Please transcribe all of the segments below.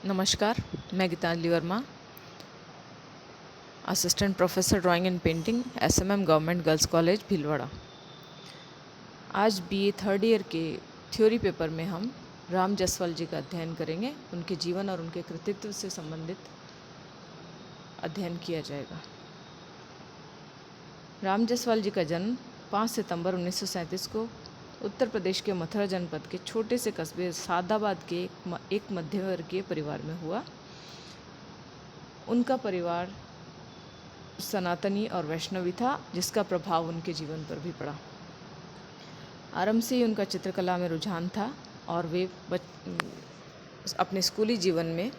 नमस्कार, मैं Geetanjali Verma, assistant professor drawing and painting, SMM government girls college Bhilwara. आज बीए थर्ड ईयर के थ्योरी पेपर में हम राम जायसवाल जी का अध्ययन करेंगे। उनके जीवन और उनके कृतित्व से संबंधित अध्ययन किया जाएगा। राम जायसवाल जी का जन्म 5 सितंबर 1937 को उत्तर प्रदेश के मथुरा जनपद के छोटे से कस्बे सादाबाद के एक मध्यवर्गीय परिवार में हुआ। उनका परिवार सनातनी और वैष्णवी था, जिसका प्रभाव उनके जीवन पर भी पड़ा। आरंभ से ही उनका चित्रकला में रुझान था और वे अपने स्कूली जीवन में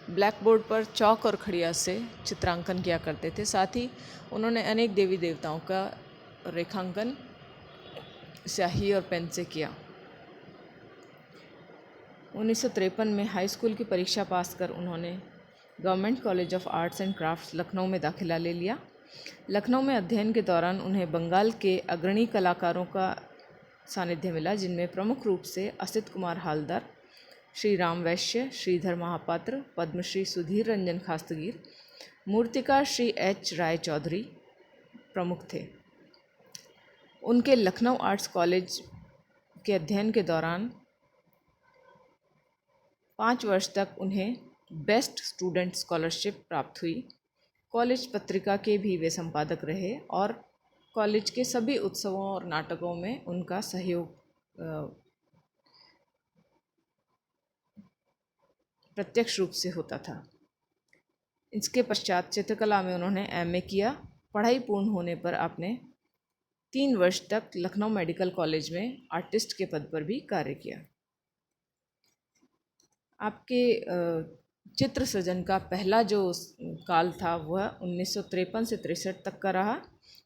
ब्लैक बोर्ड पर चौक और खड़िया से चित्रांकन किया करते थे। साथ ही उन्होंने अनेक देवी देवताओं का रेखांकन स्याही और पेन से किया। 1953 में हाई स्कूल की परीक्षा पास कर उन्होंने government college of arts and crafts Lucknow में दाखिला ले लिया। लखनऊ में अध्ययन के दौरान उन्हें बंगाल के अग्रणी कलाकारों का सानिध्य मिला, जिनमें प्रमुख रूप से असित कुमार हालदार, श्री राम वैश्य, श्रीधर महापात्र, पद्मश्री सुधीर रंजन खास्तगीर, मूर्तिकार श्री एच राय चौधरी प्रमुख थे। उनके लखनऊ आर्ट्स कॉलेज के अध्ययन के दौरान 5 वर्ष तक उन्हें बेस्ट स्टूडेंट स्कॉलरशिप प्राप्त हुई। कॉलेज पत्रिका के भी वे संपादक रहे और कॉलेज के सभी उत्सवों और नाटकों में उनका सहयोग प्रत्यक्ष रूप से होता था। इसके पश्चात चित्रकला में उन्होंने एमए किया। पढ़ाई पूर्ण होने पर आपने 3 वर्ष तक लखनऊ मेडिकल कॉलेज में आर्टिस्ट के पद पर भी कार्य किया। आपके चित्र सृजन का पहला जो काल था वह 1953 से 63 तक का रहा,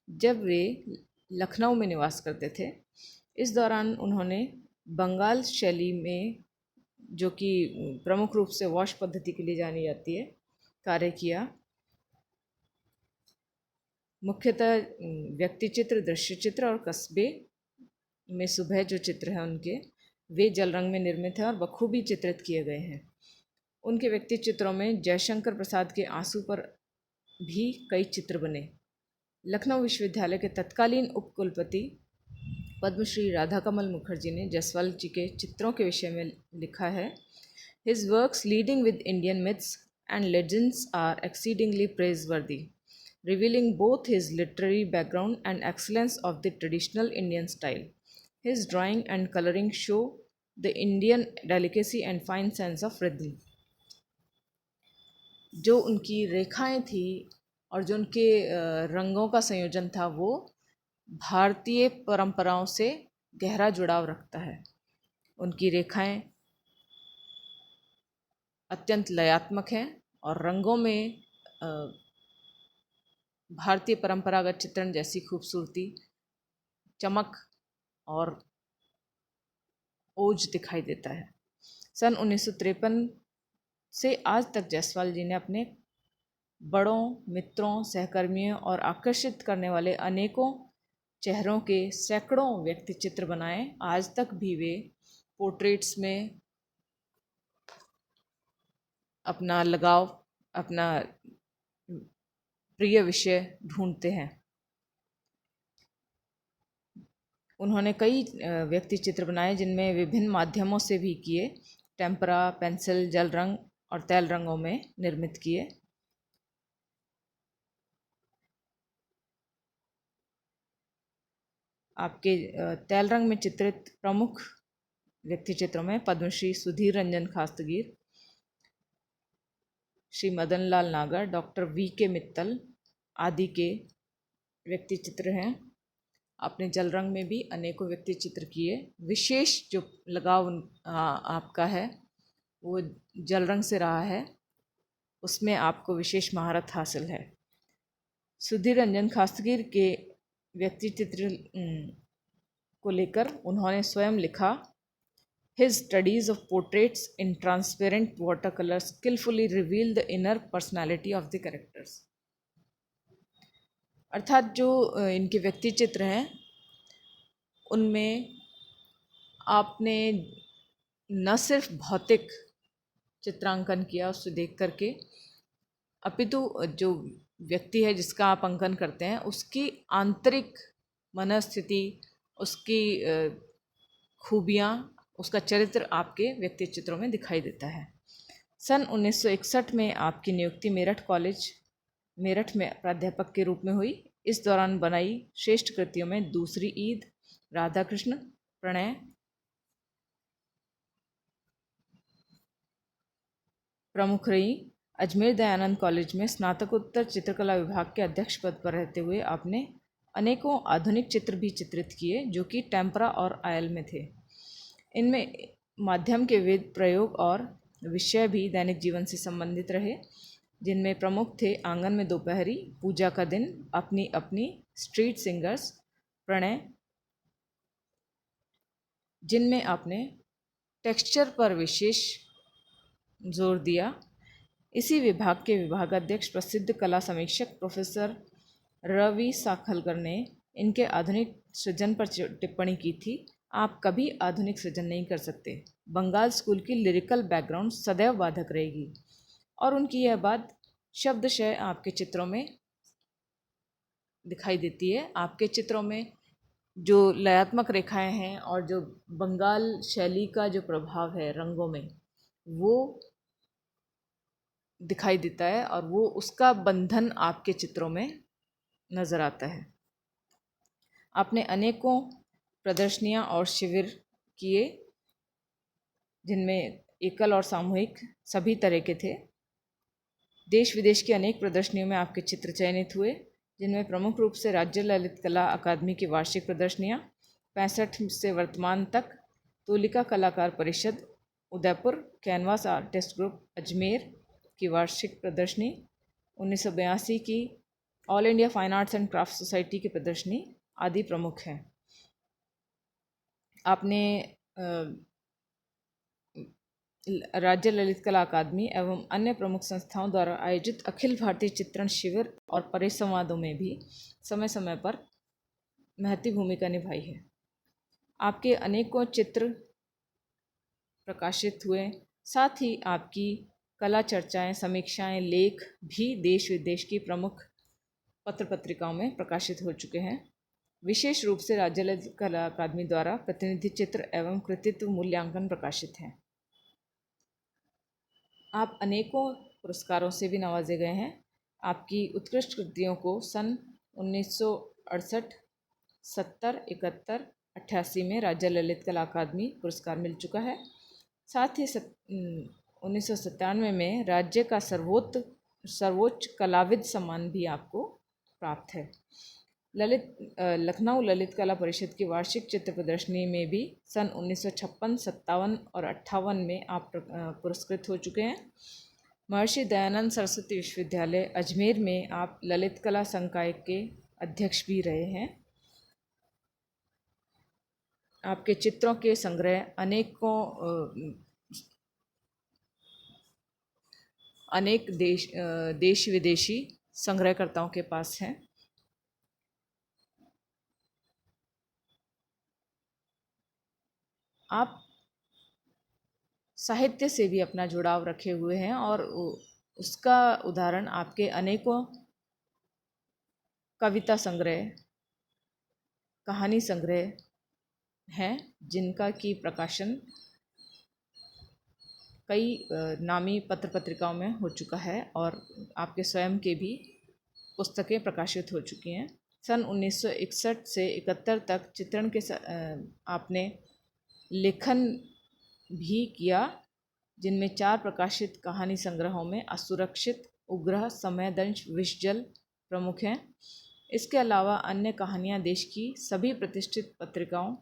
जब वे लखनऊ में निवास करते थे। इस दौरान उन्होंने बंगाल शैली में, जो कि प्रमुख रूप से वॉश पद्धति के लिए जानी जाती है, कार्य किया। मुख्यतः व्यक्ति चित्र, दृश्य चित्र और कस्बे में सुबह जो चित्र हैं उनके, वे जल रंग में निर्मित हैं और बखूबी चित्रित किए गए हैं। उनके व्यक्ति चित्रों में जयशंकर प्रसाद के आंसू पर भी कई चित्र बने। लखनऊ विश्वविद्यालय के तत्कालीन उपकुलपति पद्मश्री राधाकमल मुखर्जी ने जायसवाल जी के चित्रों के विषय में लिखा है, his works leading with Indian myths and legends are exceedingly praiseworthy, revealing both his literary background and excellence of the traditional Indian style. His drawing and coloring show the Indian delicacy and fine sense of rhythm. जो उनकी रेखाएं थी और जो उनके रंगों का संयोजन था, वो भारतीय परंपराओं से गहरा जुड़ाव रखता है। उनकी रेखाएं अत्यंत लयात्मक हैं और रंगों में भारतीय परंपरागत चित्रण जैसी खूबसूरती, चमक और ओज दिखाई देता है। सन 1953 से आज तक जायसवाल जी ने अपने बड़ों, मित्रों, सहकर्मियों और आकर्षित करने वाले अनेकों चेहरों के सैकड़ों व्यक्ति चित्र बनाए। आज तक भी वे पोर्ट्रेट्स में अपना लगाव, अपना प्रिय विषय ढूंढते हैं। उन्होंने कई व्यक्ति चित्र बनाए, जिनमें विभिन्न माध्यमों से भी किए, टेम्परा, पेंसिल, जल रंग और तैल रंगों में निर्मित किए। आपके तैल रंग में चित्रित प्रमुख व्यक्ति चित्रों में पद्मश्री सुधीर रंजन खास्तगीर, श्री मदन लाल नागर, डॉक्टर वी.के. मित्तल आदि के व्यक्ति चित्र हैं। आपने जल रंग में भी अनेकों व्यक्ति चित्र किए। विशेष जो लगाव आपका है वो जल रंग से रहा है, उसमें आपको विशेष महारत हासिल है। सुधीर रंजन खास्तगीर के व्यक्ति चित्र को लेकर उन्होंने स्वयं लिखा, His studies of portraits in transparent watercolor skillfully reveal the inner personality of the characters. अर्थात जो इनके व्यक्ति चित्र हैं उनमें आपने न सिर्फ भौतिक चित्रांकन किया उससे देख करके, अपितु जो व्यक्ति है जिसका आप अंकन करते हैं उसकी आंतरिक मनस्थिति, उसकी खूबियाँ, उसका चरित्र आपके व्यक्ति चित्रों में दिखाई देता है। सन 1961 में आपकी नियुक्ति मेरठ में प्राध्यापक के रूप में हुई। इस दौरान बनाई श्रेष्ठ कृतियों में दूसरी ईद, राधा कृष्ण, प्रणय, प्रमुख रही। अजमेर दयानंद कॉलेज में स्नातकोत्तर चित्रकला विभाग के अध्यक्ष पद पर रहते हुए आपने अनेकों आधुनिक चित्र भी चित्रित किए जो कि टेम्परा और आयल में थे। इनमें माध्यम के विविध प्रयोग और विषय भी दैनिक जीवन से संबंधित रहे, जिनमें प्रमुख थे आंगन में दोपहरी, पूजा का दिन, अपनी अपनी, स्ट्रीट सिंगर्स, प्रणय, जिनमें आपने टेक्सचर पर विशेष जोर दिया। इसी विभाग के विभागाध्यक्ष प्रसिद्ध कला समीक्षक प्रोफेसर रवि साखलकर ने इनके आधुनिक सृजन पर टिप्पणी की थी। आप कभी आधुनिक सृजन नहीं कर सकते। बंगाल स्कूल की लिरिकल बैकग्राउंड सदैव बाधक रहेगी। और उनकी यह बात शब्दशः आपके चित्रों में दिखाई देती है। आपके चित्रों में जो लयात्मक रेखाएं हैं और जो बंगाल शैली का जो प्रभाव है रंगों में, वो दिखाई देता है और वो उसका बंधन आपके चित्रों में नज़र आता है। आपने अनेकों प्रदर्शनियां और शिविर किए, जिनमें एकल और सामूहिक सभी तरह के थे। देश विदेश की अनेक प्रदर्शनियों में आपके चित्र चयनित हुए, जिनमें प्रमुख रूप से राज्य ललित कला अकादमी की वार्षिक प्रदर्शनियां 65 से वर्तमान तक, तोलिका कलाकार परिषद Udaipur, canvas artist group Ajmer की वार्षिक प्रदर्शनी, 1982 की all India fine arts and craft society की प्रदर्शनी आदि प्रमुख हैं। आपने राज्य ललित कला अकादमी एवं अन्य प्रमुख संस्थाओं द्वारा आयोजित अखिल भारतीय चित्रण शिविर और परिसंवादों में भी समय समय पर महती भूमिका निभाई है। आपके अनेकों चित्र प्रकाशित हुए, साथ ही आपकी कला चर्चाएं, समीक्षाएं, लेख भी देश विदेश की प्रमुख पत्र पत्रिकाओं में प्रकाशित हो चुके हैं। विशेष रूप से राज्य ललित कला अकादमी द्वारा प्रतिनिधि चित्र एवं कृतित्व मूल्यांकन प्रकाशित हैं। आप अनेकों पुरस्कारों से भी नवाजे गए हैं। आपकी उत्कृष्ट कृतियों को सन 1968, 70, 71, 88 में राज्य ललित कला अकादमी पुरस्कार मिल चुका है। साथ ही 1997 में राज्य का सर्वोच्च कलाविद सम्मान भी आपको प्राप्त है। लखनऊ ललित कला परिषद की वार्षिक चित्र प्रदर्शनी में भी सन 1956, 57 और 58 में आप पुरस्कृत हो चुके हैं। महर्षि दयानंद सरस्वती विश्वविद्यालय अजमेर में आप ललित कला संकाय के अध्यक्ष भी रहे हैं। आपके चित्रों के संग्रह अनेक देश विदेशी संग्रहकर्ताओं के पास हैं। आप साहित्य से भी अपना जुड़ाव रखे हुए हैं और उसका उदाहरण आपके अनेकों कविता संग्रह, कहानी संग्रह हैं, जिनका की प्रकाशन कई नामी पत्र पत्रिकाओं में हो चुका है और आपके स्वयं के भी पुस्तकें प्रकाशित हो चुकी हैं। सन 1961 से 71 तक चित्रण के आपने लेखन भी किया, जिनमें 4 प्रकाशित कहानी संग्रहों में असुरक्षित, उग्रह, समयदंश, विषजल प्रमुख हैं। इसके अलावा अन्य कहानियाँ देश की सभी प्रतिष्ठित पत्रिकाओं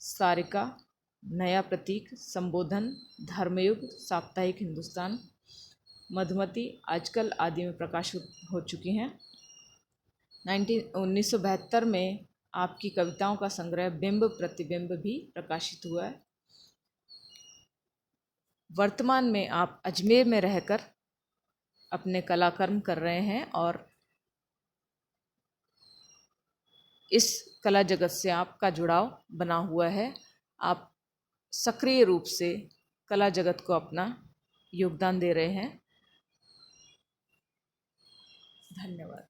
सारिका, नया प्रतीक, संबोधन, धर्मयुग, साप्ताहिक हिंदुस्तान, मधुमती, आजकल आदि में प्रकाशित हो चुकी हैं। 1972 में आपकी कविताओं का संग्रह बिंब प्रतिबिंब भी प्रकाशित हुआ है। वर्तमान में आप अजमेर में रहकर अपने कलाकर्म कर रहे हैं और इस कला जगत से आपका जुड़ाव बना हुआ है। आप सक्रिय रूप से कला जगत को अपना योगदान दे रहे हैं। धन्यवाद।